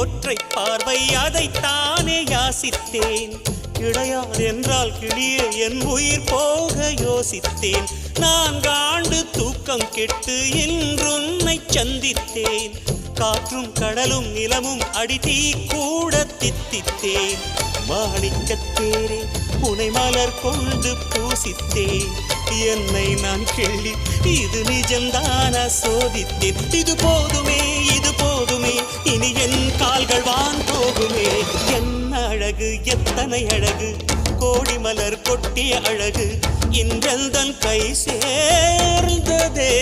ஒற்றை பார்வை அதைத்தானே யாசித்தேன். இளையார் என்றால் கிளியே என் உயிர் போக யோசித்தேன். 4 ஆண்டு தூக்கம் கெட்டு இன்றுன்னை சந்தித்தேன். காற்றும் கடலும் நிலமும் அடித்தீ கூட தித்தித்தேன். மாணிக்கத்தேரே உனை மலர் கொண்டு பூசித்தேன். என்னை நான் கிள்ளி இது நிஜம்தானா சோதித்தேன். இது போதுமே இது போதுமே இனி என் கால்கள் வான் போகுமே. என்ன அழகு எத்தனை அழகு கோடி மலர் கொட்டிய அழகு இன்றெந்தன் கை சேர்ந்ததே.